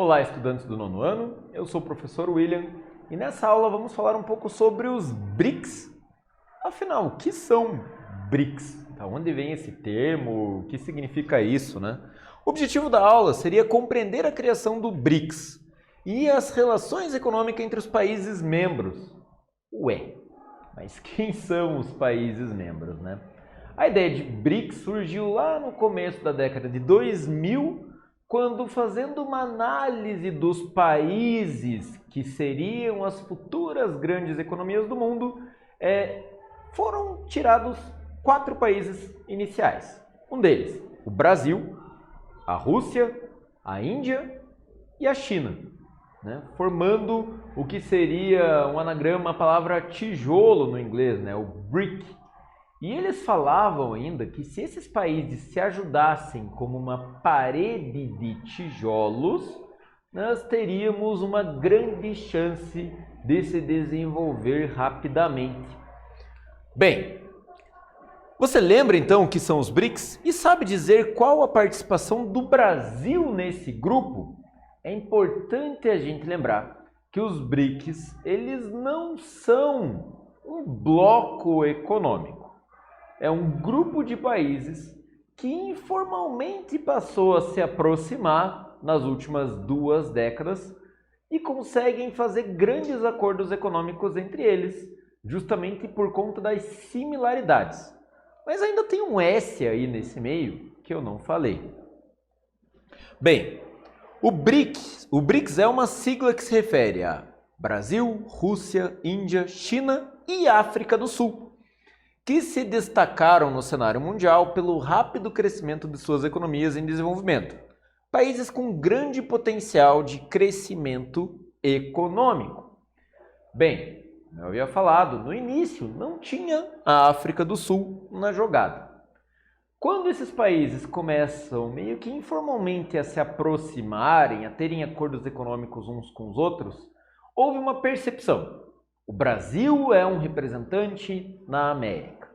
Olá, estudantes do nono ano, eu sou o professor William e nessa aula vamos falar um pouco sobre os BRICS. Afinal, o que são BRICS? Da onde vem esse termo? O que significa isso, né? O objetivo da aula seria compreender a criação do BRICS e as relações econômicas entre os países membros. Ué, mas quem são os países membros, né? A ideia de BRICS surgiu lá no começo da década de 2000, quando, fazendo uma análise dos países que seriam as futuras grandes economias do mundo, foram tirados 4 países iniciais. Um deles, o Brasil, a Rússia, a Índia e a China, né? Formando o que seria um anagrama, a palavra tijolo no inglês, né? O BRIC. E eles falavam ainda que se esses países se ajudassem como uma parede de tijolos, nós teríamos uma grande chance de se desenvolver rapidamente. Bem, você lembra então o que são os BRICS e sabe dizer qual a participação do Brasil nesse grupo? É importante a gente lembrar que os BRICS, eles não são um bloco econômico. É um grupo de países que informalmente passou a se aproximar nas últimas 2 décadas e conseguem fazer grandes acordos econômicos entre eles, justamente por conta das similaridades. Mas ainda tem um S aí nesse meio que eu não falei. Bem, o BRICS é uma sigla que se refere a Brasil, Rússia, Índia, China e África do Sul, que se destacaram no cenário mundial pelo rápido crescimento de suas economias em desenvolvimento. Países com grande potencial de crescimento econômico. Bem, eu havia falado, no início não tinha a África do Sul na jogada. Quando esses países começam meio que informalmente a se aproximarem, a terem acordos econômicos uns com os outros, houve uma percepção. O Brasil é um representante na América.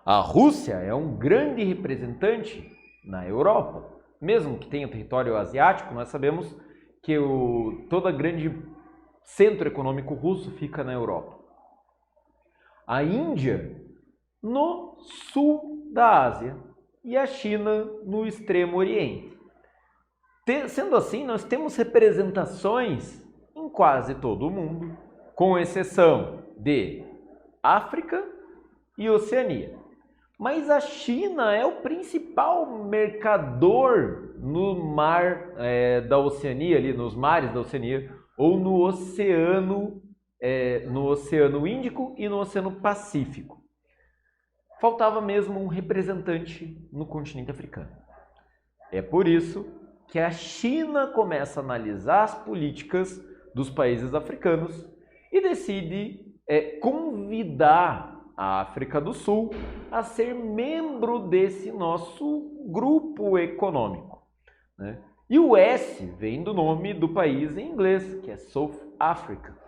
A Rússia é um grande representante na Europa. Mesmo que tenha território asiático, nós sabemos que todo grande centro econômico russo fica na Europa. A Índia no sul da Ásia e a China no extremo oriente. Sendo assim, nós temos representações em quase todo o mundo, com exceção de África e Oceania. Mas a China é o principal mercador no mar da Oceania, ali nos mares da Oceania, ou no Oceano Índico e no Oceano Pacífico. Faltava mesmo um representante no continente africano. É por isso que a China começa a analisar as políticas dos países africanos e decide convidar a África do Sul a ser membro desse nosso grupo econômico, né? E o S vem do nome do país em inglês, que é South Africa.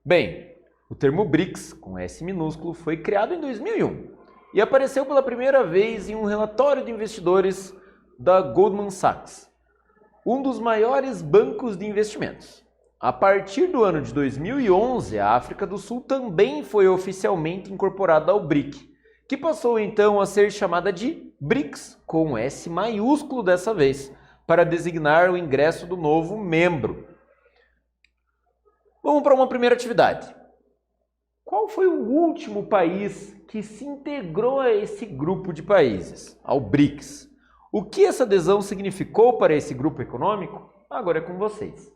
Bem, o termo BRICS, com S minúsculo, foi criado em 2001 e apareceu pela primeira vez em um relatório de investidores da Goldman Sachs, um dos maiores bancos de investimentos. A partir do ano de 2011, a África do Sul também foi oficialmente incorporada ao BRIC, que passou então a ser chamada de BRICS, com S maiúsculo dessa vez, para designar o ingresso do novo membro. Vamos para uma primeira atividade. Qual foi o último país que se integrou a esse grupo de países, ao BRICS? O que essa adesão significou para esse grupo econômico? Agora é com vocês.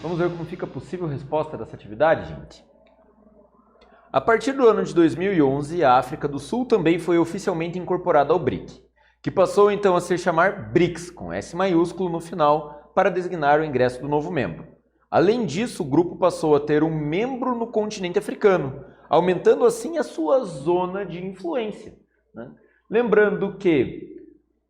Vamos ver como fica a possível resposta dessa atividade, gente? A partir do ano de 2011, a África do Sul também foi oficialmente incorporada ao BRIC, que passou então a se chamar BRICS, com S maiúsculo no final, para designar o ingresso do novo membro. Além disso, o grupo passou a ter um membro no continente africano, aumentando assim a sua zona de influência, né? Lembrando que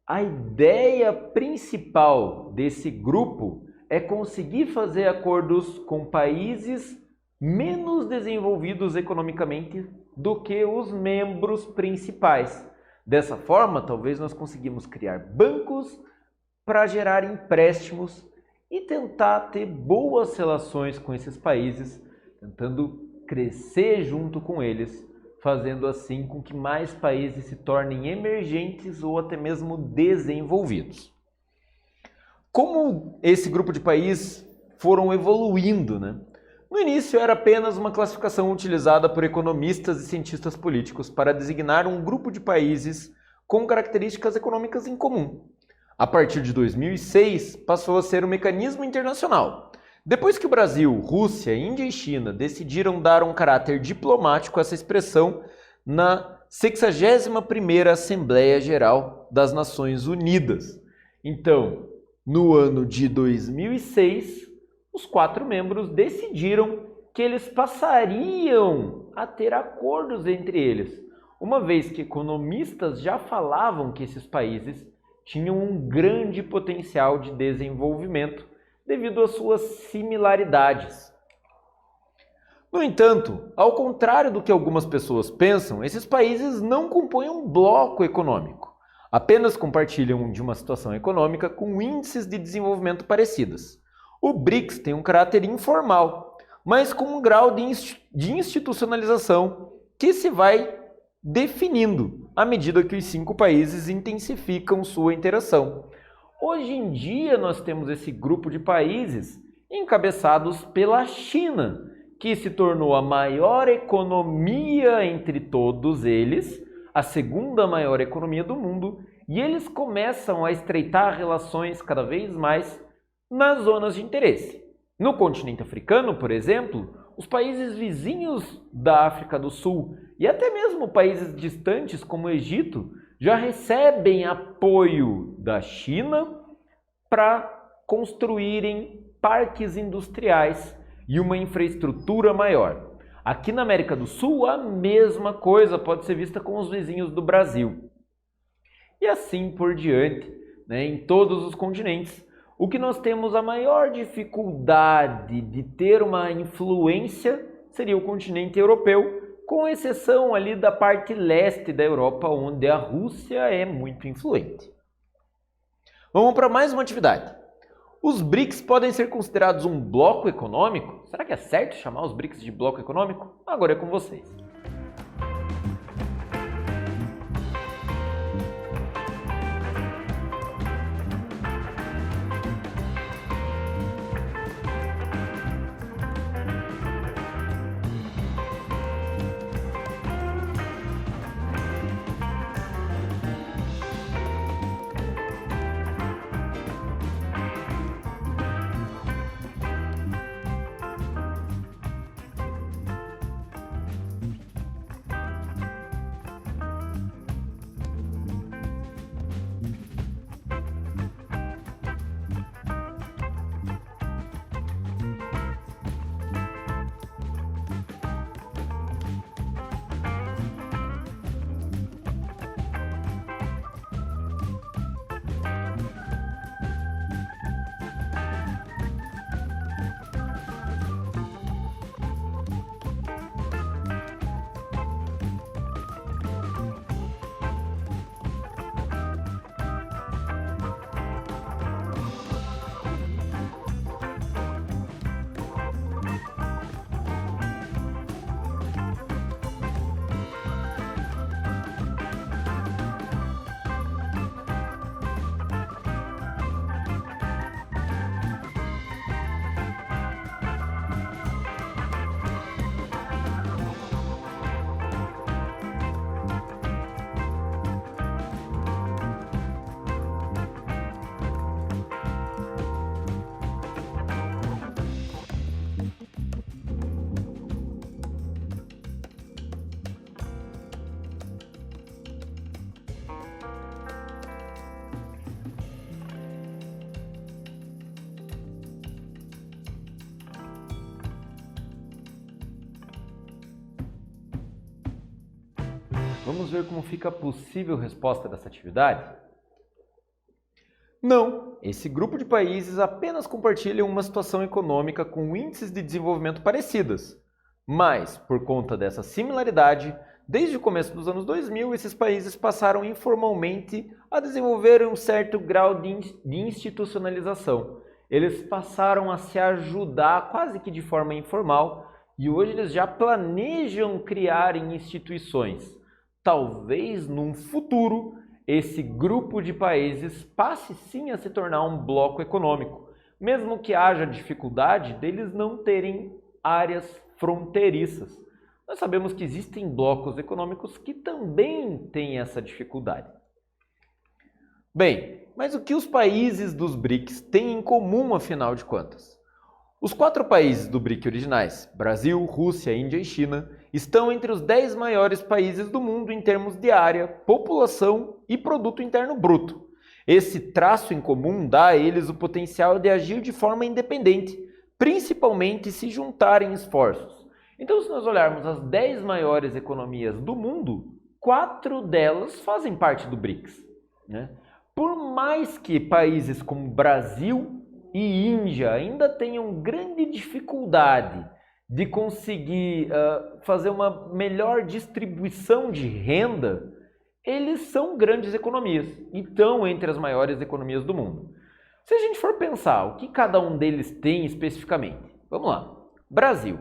a ideia principal desse grupo é conseguir fazer acordos com países menos desenvolvidos economicamente do que os membros principais. Dessa forma, talvez nós conseguimos criar bancos para gerar empréstimos e tentar ter boas relações com esses países, tentando crescer junto com eles, fazendo assim com que mais países se tornem emergentes ou até mesmo desenvolvidos. Como esse grupo de países foram evoluindo, né? No início era apenas uma classificação utilizada por economistas e cientistas políticos para designar um grupo de países com características econômicas em comum. A partir de 2006, passou a ser um mecanismo internacional. Depois que o Brasil, Rússia, Índia e China decidiram dar um caráter diplomático a essa expressão na 61ª Assembleia Geral das Nações Unidas. Então, no ano de 2006, os 4 membros decidiram que eles passariam a ter acordos entre eles, uma vez que economistas já falavam que esses países tinham um grande potencial de desenvolvimento devido às suas similaridades. No entanto, ao contrário do que algumas pessoas pensam, esses países não compõem um bloco econômico, apenas compartilham de uma situação econômica com índices de desenvolvimento parecidas. O BRICS tem um caráter informal, mas com um grau de institucionalização que se vai definindo à medida que os 5 países intensificam sua interação. Hoje em dia nós temos esse grupo de países encabeçados pela China, que se tornou a maior economia entre todos eles, a segunda maior economia do mundo, e eles começam a estreitar relações cada vez mais nas zonas de interesse. No continente africano, por exemplo, os países vizinhos da África do Sul e até mesmo países distantes como o Egito já recebem apoio da China para construírem parques industriais e uma infraestrutura maior. Aqui na América do Sul, a mesma coisa pode ser vista com os vizinhos do Brasil. E assim por diante, né, em todos os continentes. O que nós temos a maior dificuldade de ter uma influência seria o continente europeu, com exceção ali da parte leste da Europa, onde a Rússia é muito influente. Vamos para mais uma atividade. Os BRICS podem ser considerados um bloco econômico? Será que é certo chamar os BRICS de bloco econômico? Agora é com vocês. Vamos ver como fica a possível resposta dessa atividade? Não, esse grupo de países apenas compartilham uma situação econômica com índices de desenvolvimento parecidas. Mas, por conta dessa similaridade, desde o começo dos anos 2000, esses países passaram informalmente a desenvolver um certo grau de institucionalização. Eles passaram a se ajudar quase que de forma informal e hoje eles já planejam criar instituições. Talvez num futuro esse grupo de países passe sim a se tornar um bloco econômico, mesmo que haja dificuldade deles não terem áreas fronteiriças. Nós sabemos que existem blocos econômicos que também têm essa dificuldade. Bem, mas o que os países dos BRICS têm em comum, afinal de contas? Os 4 países do BRIC originais, Brasil, Rússia, Índia e China, estão entre os 10 maiores países do mundo em termos de área, população e produto interno bruto. Esse traço em comum dá a eles o potencial de agir de forma independente, principalmente se juntarem esforços. Então, se nós olharmos as 10 maiores economias do mundo, 4 delas fazem parte do BRICS, né? Por mais que países como Brasil e Índia ainda tenham grande dificuldade de conseguir fazer uma melhor distribuição de renda, eles são grandes economias e estão entre as maiores economias do mundo. Se a gente for pensar o que cada um deles tem especificamente, vamos lá. Brasil.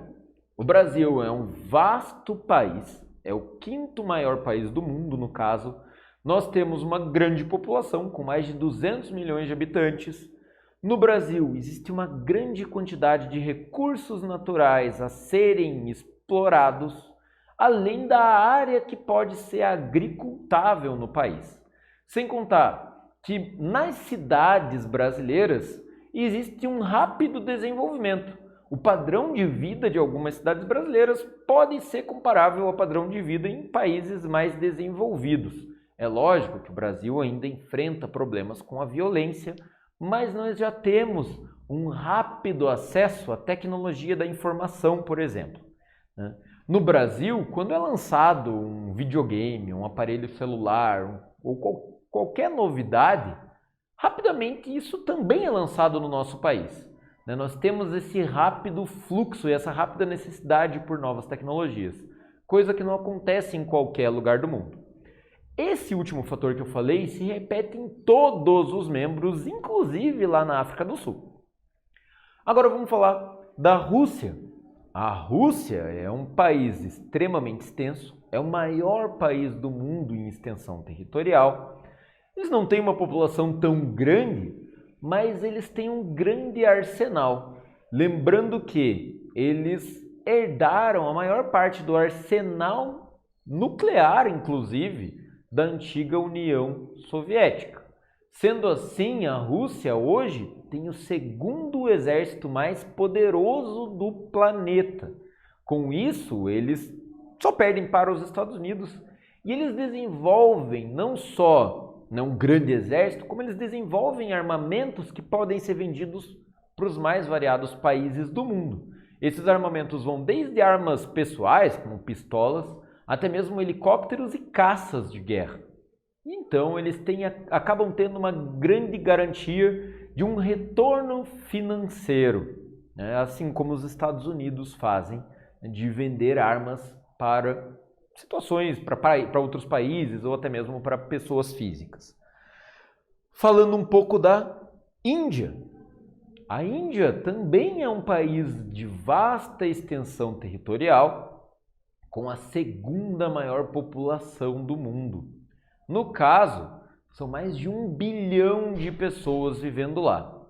O Brasil é um vasto país, é o 5º maior país do mundo no caso. Nós temos uma grande população com mais de 200 milhões de habitantes. No Brasil, existe uma grande quantidade de recursos naturais a serem explorados, além da área que pode ser agricultável no país. Sem contar que nas cidades brasileiras existe um rápido desenvolvimento. O padrão de vida de algumas cidades brasileiras pode ser comparável ao padrão de vida em países mais desenvolvidos. É lógico que o Brasil ainda enfrenta problemas com a violência, mas nós já temos um rápido acesso à tecnologia da informação, por exemplo. No Brasil, quando é lançado um videogame, um aparelho celular ou qualquer novidade, rapidamente isso também é lançado no nosso país. Nós temos esse rápido fluxo e essa rápida necessidade por novas tecnologias, coisa que não acontece em qualquer lugar do mundo. Esse último fator que eu falei se repete em todos os membros, inclusive lá na África do Sul. Agora vamos falar da Rússia. A Rússia é um país extremamente extenso, é o maior país do mundo em extensão territorial. Eles não têm uma população tão grande, mas eles têm um grande arsenal. Lembrando que eles herdaram a maior parte do arsenal nuclear, inclusive, da antiga União Soviética. Sendo assim, a Rússia hoje tem o 2º exército mais poderoso do planeta. Com isso, eles só perdem para os Estados Unidos e eles desenvolvem não só um grande exército, como eles desenvolvem armamentos que podem ser vendidos para os mais variados países do mundo. Esses armamentos vão desde armas pessoais, como pistolas, até mesmo helicópteros e caças de guerra. Então, eles acabam tendo uma grande garantia de um retorno financeiro, né? Assim como os Estados Unidos fazem, de vender armas para situações, para outros países ou até mesmo para pessoas físicas. Falando um pouco da Índia. A Índia também é um país de vasta extensão territorial, com a 2ª maior população do mundo. No caso, são mais de 1 bilhão de pessoas vivendo lá.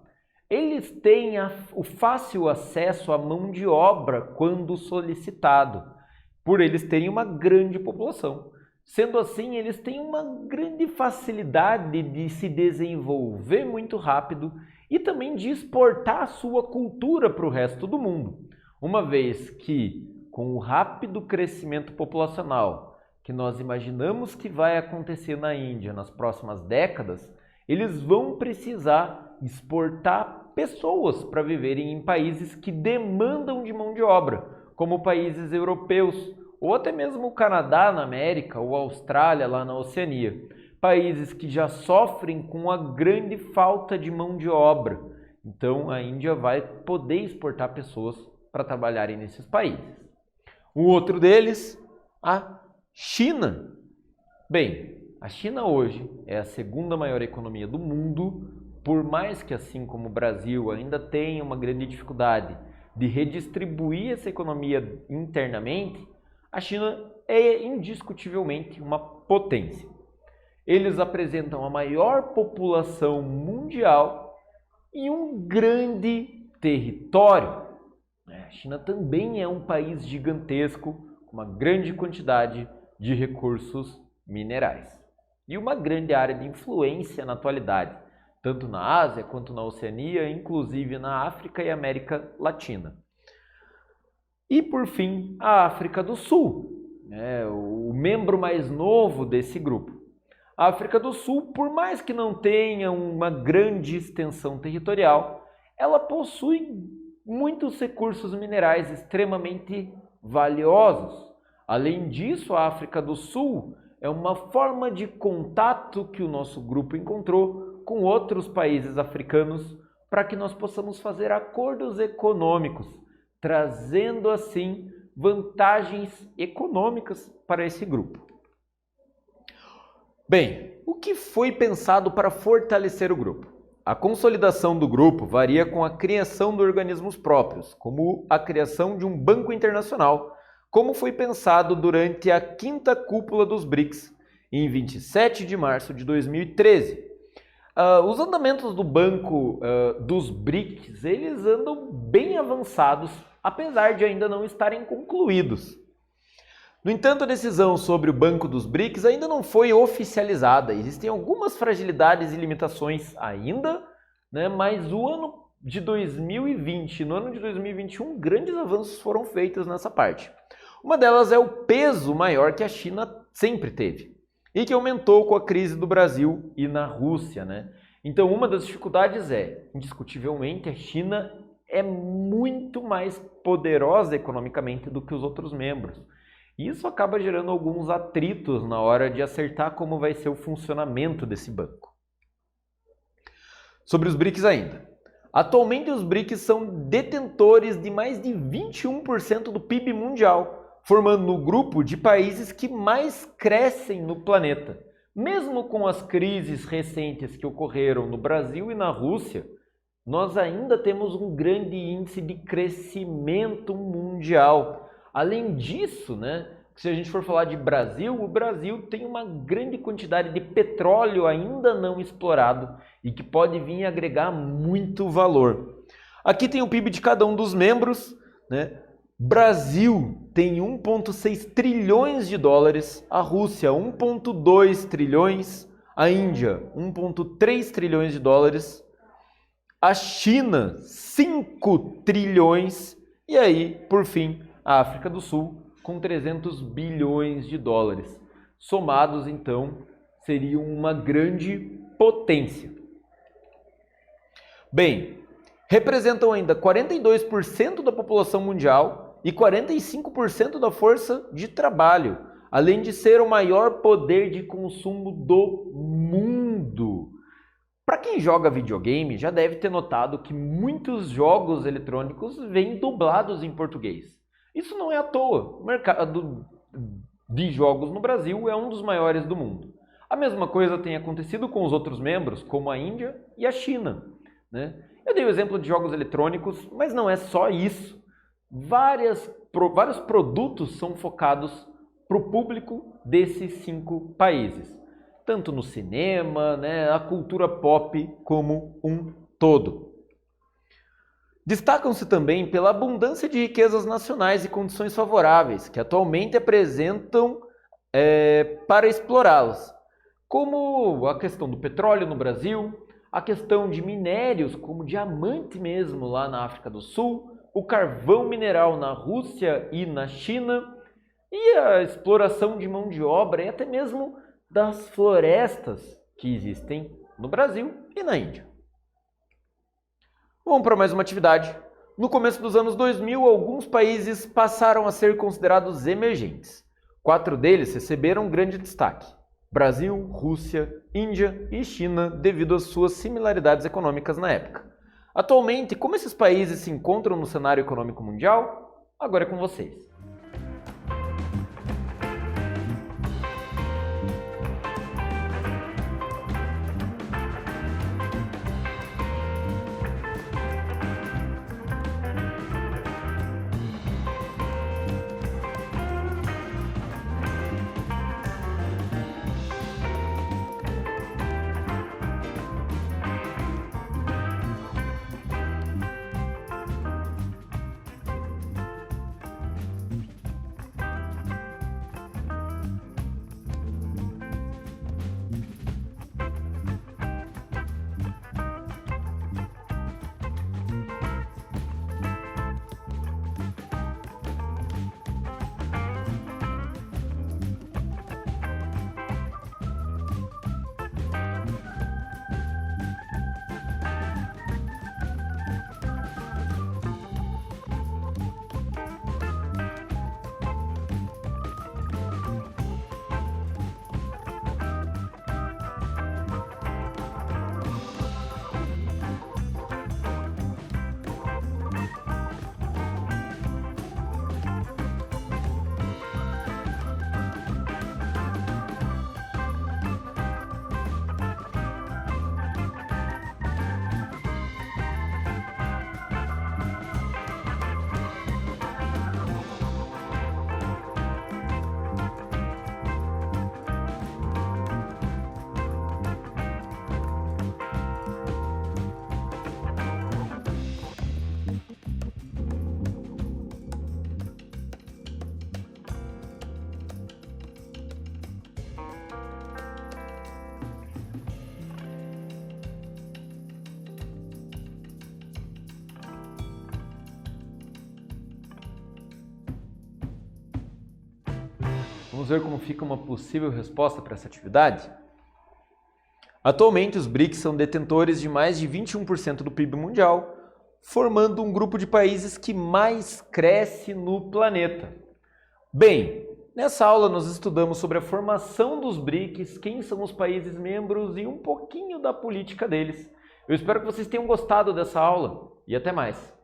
Eles têm o fácil acesso à mão de obra quando solicitado, por eles terem uma grande população. Sendo assim, eles têm uma grande facilidade de se desenvolver muito rápido e também de exportar a sua cultura para o resto do mundo, uma vez que, com o rápido crescimento populacional que nós imaginamos que vai acontecer na Índia nas próximas décadas, eles vão precisar exportar pessoas para viverem em países que demandam de mão de obra, como países europeus ou até mesmo o Canadá na América ou a Austrália lá na Oceania. Países que já sofrem com a grande falta de mão de obra. Então a Índia vai poder exportar pessoas para trabalharem nesses países. O outro deles, a China. Bem, a China hoje é a segunda maior economia do mundo, por mais que, assim como o Brasil, ainda tenha uma grande dificuldade de redistribuir essa economia internamente, a China é indiscutivelmente uma potência. Eles apresentam a maior população mundial e um grande território. A China também é um país gigantesco, com uma grande quantidade de recursos minerais e uma grande área de influência na atualidade, tanto na Ásia quanto na Oceania, inclusive na África e América Latina. E por fim, a África do Sul, o membro mais novo desse grupo. A África do Sul, por mais que não tenha uma grande extensão territorial, ela possui muitos recursos minerais extremamente valiosos. Além disso, a África do Sul é uma forma de contato que o nosso grupo encontrou com outros países africanos para que nós possamos fazer acordos econômicos, trazendo assim vantagens econômicas para esse grupo. Bem, o que foi pensado para fortalecer o grupo? A consolidação do grupo varia com a criação de organismos próprios, como a criação de um banco internacional, como foi pensado durante a 5ª Cúpula dos BRICS, em 27 de março de 2013. Os andamentos do Banco dos BRICS, eles andam bem avançados, apesar de ainda não estarem concluídos. No entanto, a decisão sobre o Banco dos BRICS ainda não foi oficializada. Existem algumas fragilidades e limitações ainda, mas no ano de 2020 e no ano de 2021, grandes avanços foram feitos nessa parte. Uma delas é o peso maior que a China sempre teve e que aumentou com a crise do Brasil e na Rússia. Então, uma das dificuldades é, indiscutivelmente, a China é muito mais poderosa economicamente do que os outros membros. Isso acaba gerando alguns atritos na hora de acertar como vai ser o funcionamento desse banco. Sobre os BRICS ainda. Atualmente os BRICS são detentores de mais de 21% do PIB mundial, formando o grupo de países que mais crescem no planeta. Mesmo com as crises recentes que ocorreram no Brasil e na Rússia, nós ainda temos um grande índice de crescimento mundial. Além disso, se a gente for falar de Brasil, o Brasil tem uma grande quantidade de petróleo ainda não explorado e que pode vir agregar muito valor. Aqui tem o PIB de cada um dos membros. Brasil tem 1,6 trilhões de dólares, a Rússia 1,2 trilhões, a Índia 1,3 trilhões de dólares, a China 5 trilhões e aí, por fim, a África do Sul com 300 bilhões de dólares. Somados, então, seriam uma grande potência. Bem, representam ainda 42% da população mundial e 45% da força de trabalho, além de ser o maior poder de consumo do mundo. Para quem joga videogame, já deve ter notado que muitos jogos eletrônicos vêm dublados em português. Isso não é à toa. O mercado de jogos no Brasil é um dos maiores do mundo. A mesma coisa tem acontecido com os outros membros, como a Índia e a China. Eu dei o exemplo de jogos eletrônicos, mas não é só isso. Vários produtos são focados para o público desses 5 países. Tanto no cinema, a cultura pop como um todo. Destacam-se também pela abundância de riquezas nacionais e condições favoráveis, que atualmente apresentam para explorá-las, como a questão do petróleo no Brasil, a questão de minérios, como diamante mesmo lá na África do Sul, o carvão mineral na Rússia e na China, e a exploração de mão de obra e até mesmo das florestas que existem no Brasil e na Índia. Vamos para mais uma atividade. No começo dos anos 2000, alguns países passaram a ser considerados emergentes. 4 deles receberam grande destaque: Brasil, Rússia, Índia e China, devido às suas similaridades econômicas na época. Atualmente, como esses países se encontram no cenário econômico mundial? Agora é com vocês. Vamos ver como fica uma possível resposta para essa atividade? Atualmente, os BRICS são detentores de mais de 21% do PIB mundial, formando um grupo de países que mais cresce no planeta. Bem, nessa aula nós estudamos sobre a formação dos BRICS, quem são os países membros e um pouquinho da política deles. Eu espero que vocês tenham gostado dessa aula e até mais!